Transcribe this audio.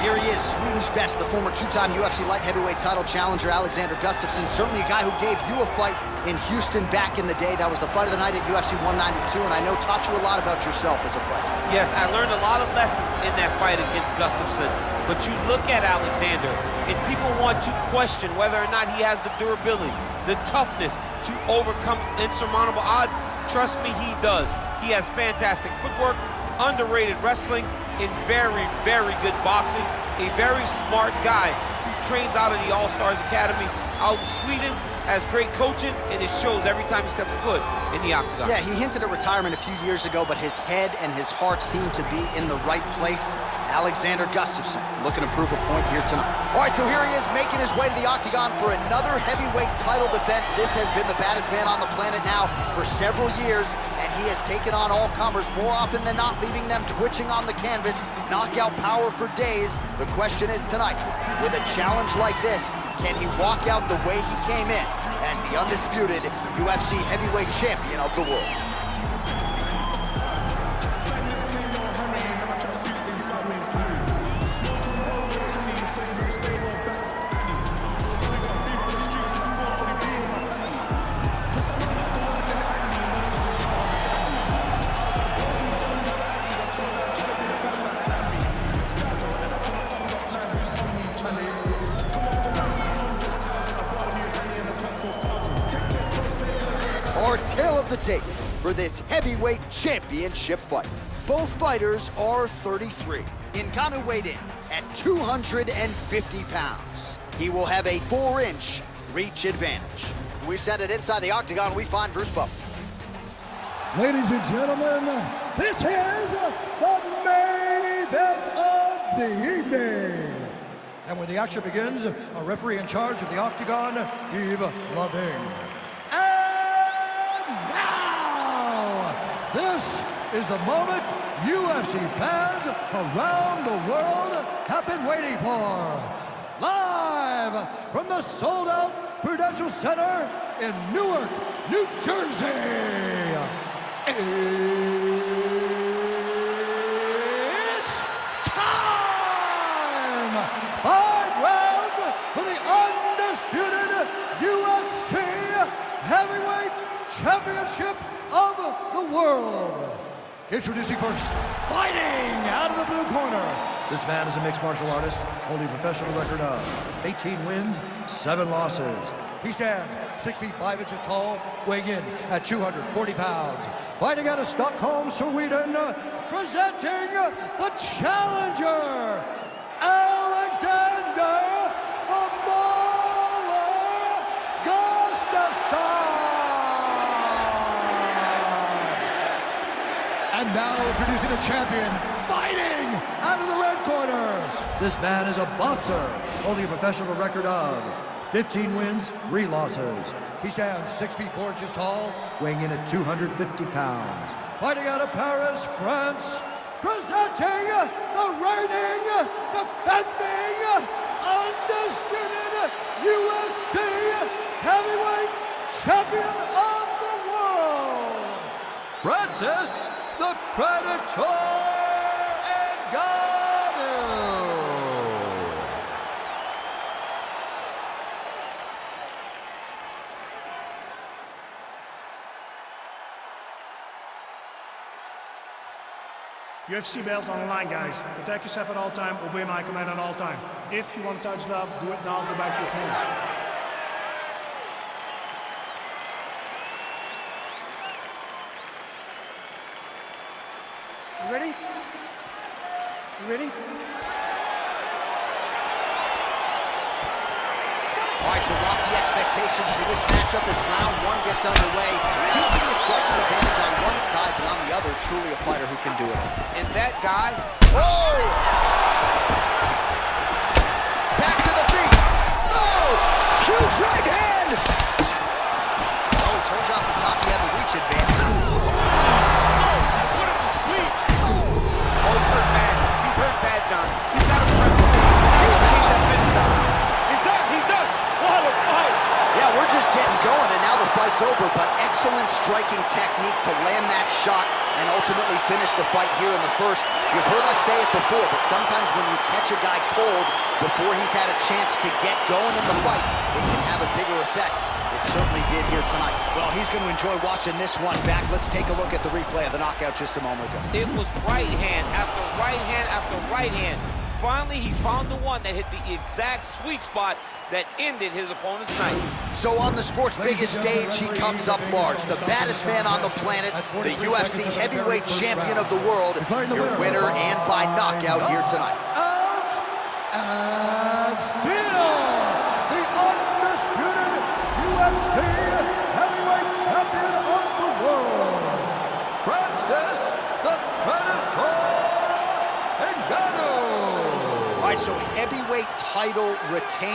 Here he is, Sweden's best, the former two-time UFC light heavyweight title challenger, Alexander Gustafsson. Certainly a guy who gave you a fight in Houston back in the day. That was the fight of the night at UFC 192, and I know taught you a lot about yourself as a fighter. Yes, I learned a lot of lessons in that fight against Gustafsson. But you look at Alexander, and people want to question whether or not he has the durability, the toughness to overcome insurmountable odds. Trust me, he does. He has fantastic footwork, underrated wrestling, and very, very good boxing. A very smart guy who trains out of the All-Stars Academy out in Sweden, has great coaching, and it shows every time he steps foot in the octagon. Yeah, he hinted at retirement a few years ago, but his head and his heart seem to be in the right place. Alexander Gustafsson looking to prove a point here tonight. All right, so here he is making his way to the octagon for another heavyweight title defense. This has been the baddest man on the planet now for several years, and he has taken on all comers more often than not, leaving them twitching on the canvas. Knockout power for days. The question is tonight, with a challenge like this, can he walk out the way he came in as the undisputed UFC heavyweight champion of the world? Our tale of the tape for this heavyweight championship fight. Both fighters are 33. NGANNOU weighed in at 250 pounds. He will have a 4-inch reach advantage. We send it inside the octagon. We find Bruce Buffer. Ladies and gentlemen, this is the main event of the evening. And when the action begins, a referee in charge of the octagon, Yves Lavigne. This is the moment UFC fans around the world have been waiting for. Live from the sold-out Prudential Center in Newark, New Jersey. It's time! 5 rounds for the undisputed UFC Heavyweight Championship of the world. Introducing first, fighting out of the blue corner. This man is a mixed martial artist, holding a professional record of 18 wins, 7 losses. He stands 6 feet 5 inches tall, weighing in at 240 pounds. Fighting out of Stockholm, Sweden, presenting the challenger, Alexander the Mauler Gustafsson. And now introducing the champion, fighting out of the red corner. This man is a boxer, holding a professional record of 15 wins, 3 losses. He stands 6 feet 4 inches tall, weighing in at 250 pounds. Fighting out of Paris, France, presenting the reigning, defending, undisputed UFC heavyweight champion of the world, Francis the Predator NGANNOU. UFC belt on the line, guys. Protect yourself at all time, obey my command at all time. If you want to touch love, do it now, go back to your opponent. You ready? You ready? All right, so lofty expectations for this matchup as round 1 gets underway. Seems to be a striking advantage on one side, but on the other, truly a fighter who can do it all. And that guy... Oh! Back to the feet. Oh! Huge right hand! Oh, he told you off the top he had the reach advantage. Oh, he's hurt bad. He's hurt bad, John. He's got to press him. He's taking that finish down. He's done. He's done. Yeah, we're just getting going, and now the fight's over, but excellent striking technique to land that shot and ultimately ultimately finished the fight here in the first. You've heard us say it before, but sometimes when you catch a guy cold before he's had a chance to get going in the fight, it can have a bigger effect. It certainly did here tonight. Well, he's going to enjoy watching this one back. Let's take a look at the replay of the knockout just a moment ago. It was right hand after right hand after right hand. Finally, he found the one that hit the exact sweet spot that ended his opponent's night. So on the sport's biggest stage, he comes up large. The baddest man on the planet, the UFC heavyweight champion of the world, your winner and by knockout here tonight. And still the undisputed UFC heavyweight champion of the world, Francis the Predator NGANNOU. All right, so heavyweight title retained.